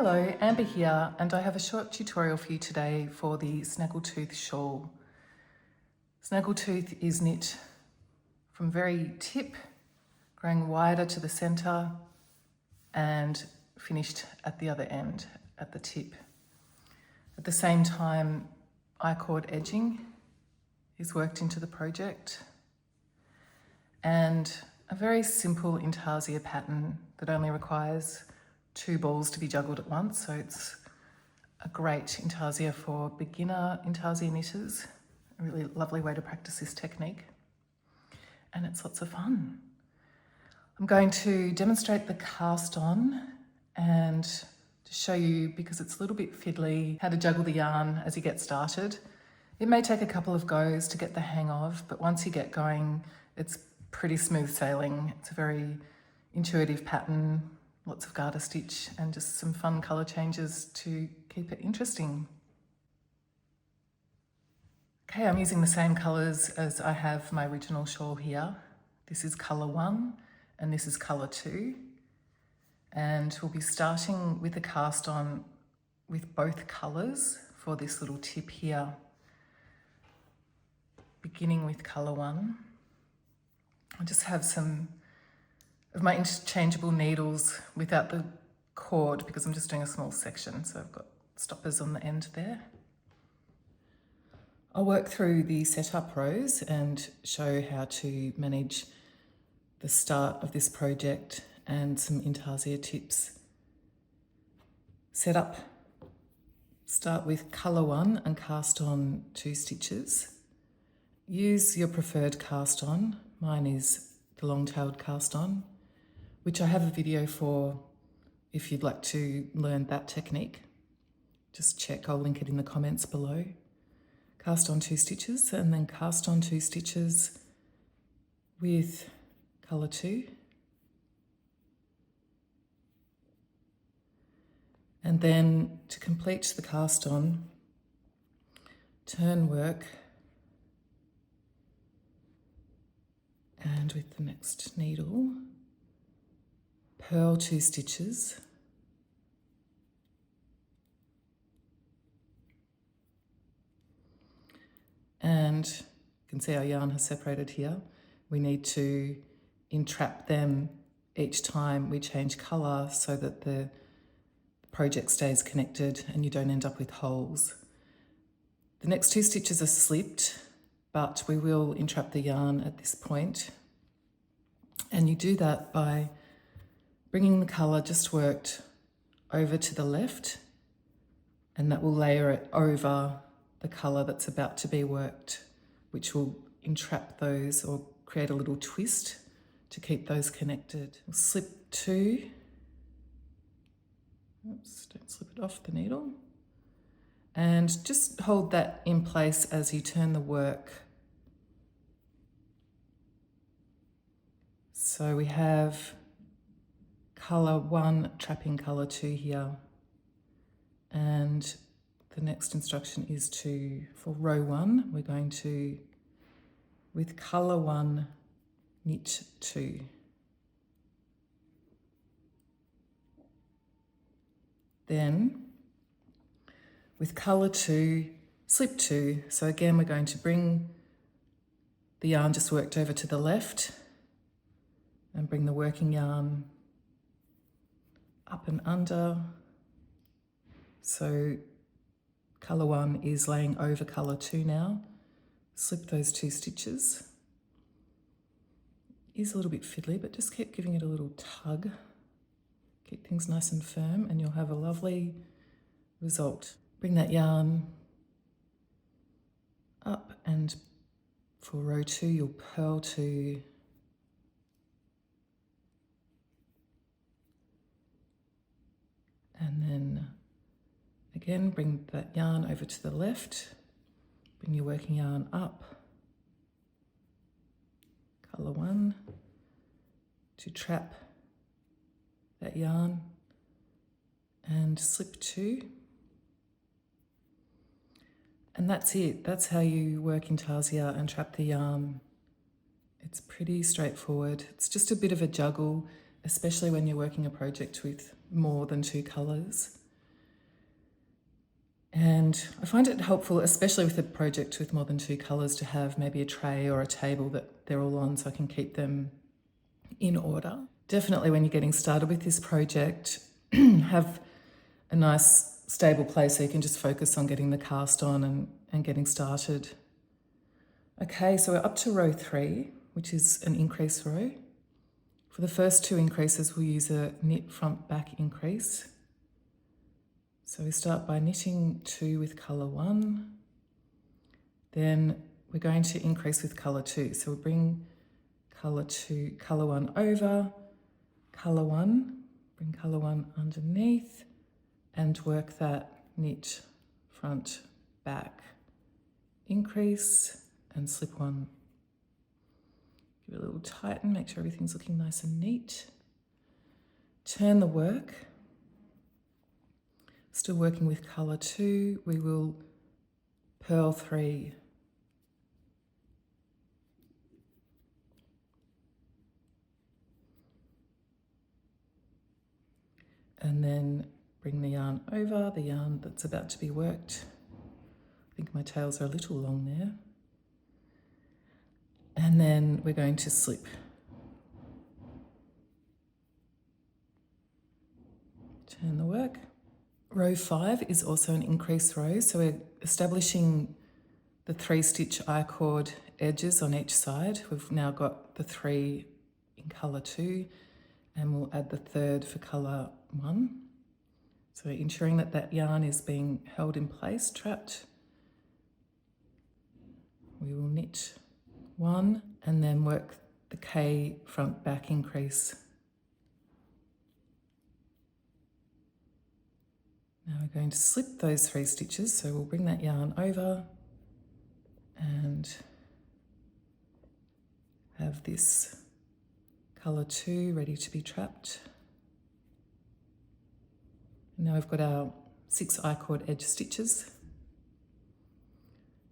Hello, Amber here, and I have a short tutorial for you today for the Snaggletooth Shawl. Snaggletooth is knit from very tip, growing wider to the centre and finished at the other end, at the tip. At the same time, I-cord edging is worked into the project, and a very simple intarsia pattern that only requires 2 balls to be juggled at once, so it's a great intarsia for beginner intarsia knitters. A really lovely way to practice this technique, and it's lots of fun. I'm going to demonstrate the cast on and to show you, because it's a little bit fiddly, how to juggle the yarn as you get started. It may take a couple of goes to get the hang of, but once you get going, it's pretty smooth sailing. It's a very intuitive pattern, lots of garter stitch and just some fun colour changes to keep it interesting. Okay, I'm using the same colours as I have my original shawl here. This is colour 1 and this is colour 2. And we'll be starting with the cast on with both colours for this little tip here. Beginning with colour 1. I just have some of my interchangeable needles without the cord because I'm just doing a small section, so I've got stoppers on the end there. I'll work through the setup rows and show how to manage the start of this project and some intarsia tips. Setup. Start with colour 1 and cast on 2 stitches. Use your preferred cast on. Mine is the long-tailed cast on, which I have a video for if you'd like to learn that technique. Just check, I'll link it in the comments below. Cast on 2 stitches and then cast on 2 stitches with colour 2. And then to complete the cast on, turn work, and with the next needle, purl 2 stitches, and you can see our yarn has separated here. We need to entrap them each time we change colour so that the project stays connected and you don't end up with holes. The next 2 stitches are slipped, but we will entrap the yarn at this point. And you do that by bringing the colour just worked over to the left, and that will layer it over the colour that's about to be worked, which will entrap those or create a little twist to keep those connected. We'll slip 2. Oops, don't slip it off the needle. And just hold that in place as you turn the work. So we have colour 1 trapping colour 2 here, and the next instruction is for row 1, we're going to, with colour 1, knit 2. Then with colour 2, slip 2. So again, we're going to bring the yarn just worked over to the left and bring the working yarn up and under. So colour 1 is laying over colour 2 now. Slip those 2 stitches. It is a little bit fiddly, but just keep giving it a little tug. Keep things nice and firm and you'll have a lovely result. Bring that yarn up, and for row 2 you'll purl 2, and then again bring that yarn over to the left, bring your working yarn up, colour 1, to trap that yarn, and slip 2. And that's it. That's how you work intarsia and trap the yarn. It's pretty straightforward. It's just a bit of a juggle, especially when you're working a project with more than 2 colours. And I find it helpful, especially with a project with more than 2 colours, to have maybe a tray or a table that they're all on so I can keep them in order. Definitely when you're getting started with this project, have a nice stable place so you can just focus on getting the cast on and getting started. Okay, so we're up to row 3, which is an increase row. For the first 2 increases, we'll use a knit front back increase. So we start by knitting 2 with colour 1. Then we're going to increase with colour 2. So we'll bring colour 1 over, colour 1, bring colour 1 underneath, and work that knit front back increase and slip 1. Give it a little tighten, make sure everything's looking nice and neat. Turn the work. Still working with colour 2, we will purl 3. And then bring the yarn over, the yarn that's about to be worked. I think my tails are a little long there. And then we're going to slip. Turn the work. Row 5 is also an increase row, so we're establishing the 3-stitch I-cord edges on each side. We've now got the 3 in colour 2, and we'll add the 3rd for colour 1. So ensuring that that yarn is being held in place, trapped. We will knit 1 and then work the K front back increase. Now we're going to slip those 3 stitches, so we'll bring that yarn over and have this colour 2 ready to be trapped. And now we've got our 6 I-cord edge stitches.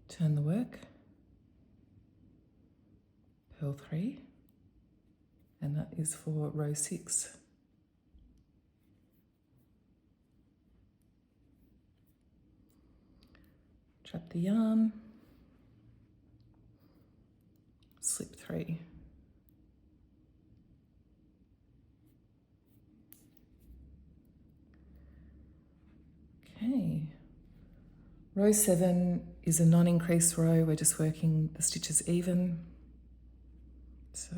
Turn the work, purl 3, and that is for row 6. Trap the yarn, slip 3. Okay, row 7 is a non-increase row. We're just working the stitches even. So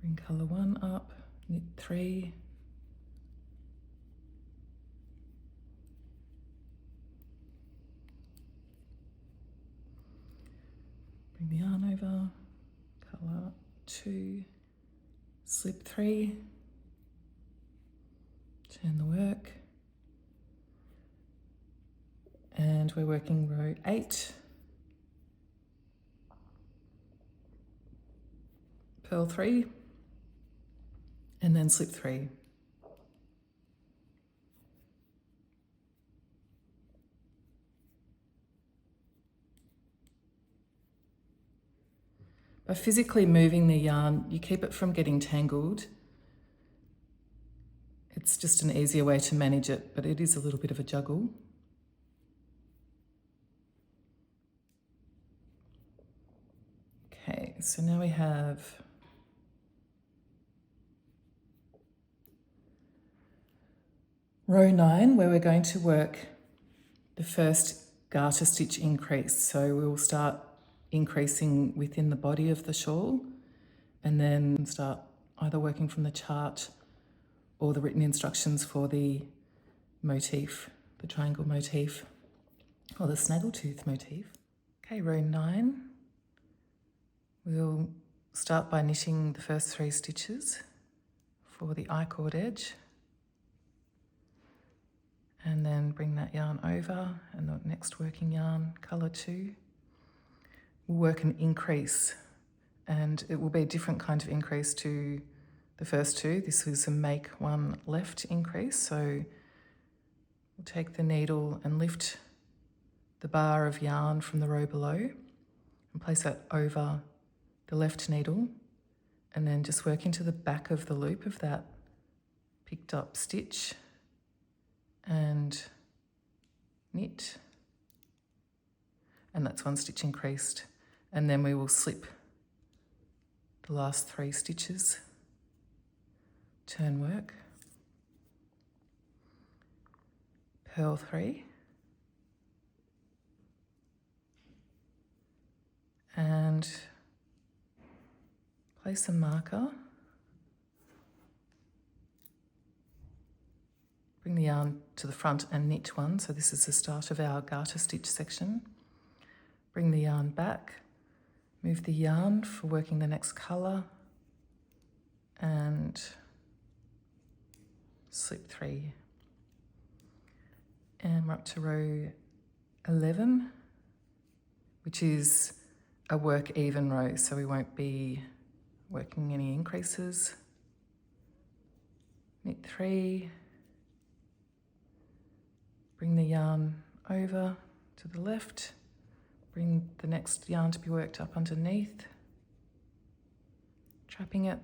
bring colour 1 up, knit 3. Bring the yarn over, colour 2, slip 3, turn the work, and we're working row 8, purl 3, and then slip 3. By physically moving the yarn, you keep it from getting tangled. It's just an easier way to manage it, but it is a little bit of a juggle. Okay, so now we have row 9, where we're going to work the first garter stitch increase. So we'll start increasing within the body of the shawl and then start either working from the chart or the written instructions for the motif, the triangle motif or the snaggletooth motif. Okay, row 9. We'll start by knitting the first 3 stitches for the I-cord edge and then bring that yarn over, and the next working yarn, colour 2. We'll work an increase, and it will be a different kind of increase to the first 2. This is a make 1 left increase, so we'll take the needle and lift the bar of yarn from the row below and place that over the left needle, and then just work into the back of the loop of that picked up stitch knit, and that's 1 stitch increased, and then we will slip the last 3 stitches, turn work, purl 3, and place a marker, bring the yarn to the front and knit 1, so this is the start of our garter stitch section. Bring the yarn back, move the yarn for working the next colour, and slip 3. And we're up to row 11, which is a work even row, so we won't be working any increases. Knit 3, bring the yarn over to the left, bring the next yarn to be worked up underneath, trapping it,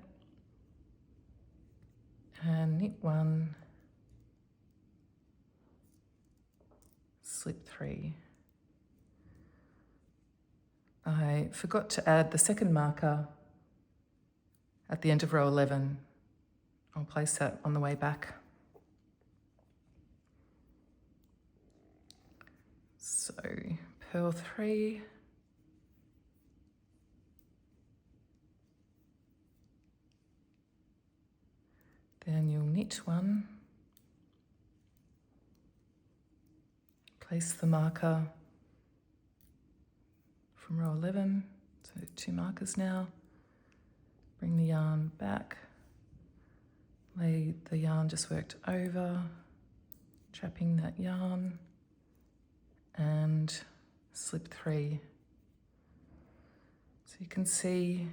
and knit 1, slip 3. I forgot to add the second marker at the end of row 11. I'll place that on the way back. So purl 3, then you'll knit 1, place the marker from row 11, so 2 markers now, bring the yarn back, lay the yarn just worked over, trapping that yarn, and slip 3. So you can see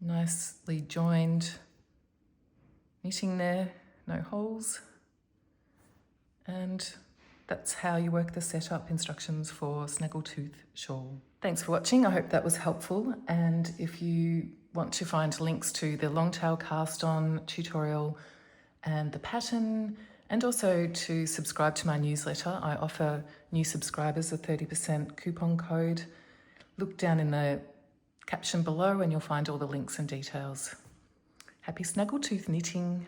nicely joined knitting there, no holes, and that's how you work the setup instructions for Snaggletooth Shawl. Thanks for watching, I hope that was helpful, and if you want to find links to the long tail cast on tutorial and the pattern, and also to subscribe to my newsletter, I offer new subscribers a 30% coupon code. Look down in the caption below and you'll find all the links and details. Happy Snaggletooth knitting!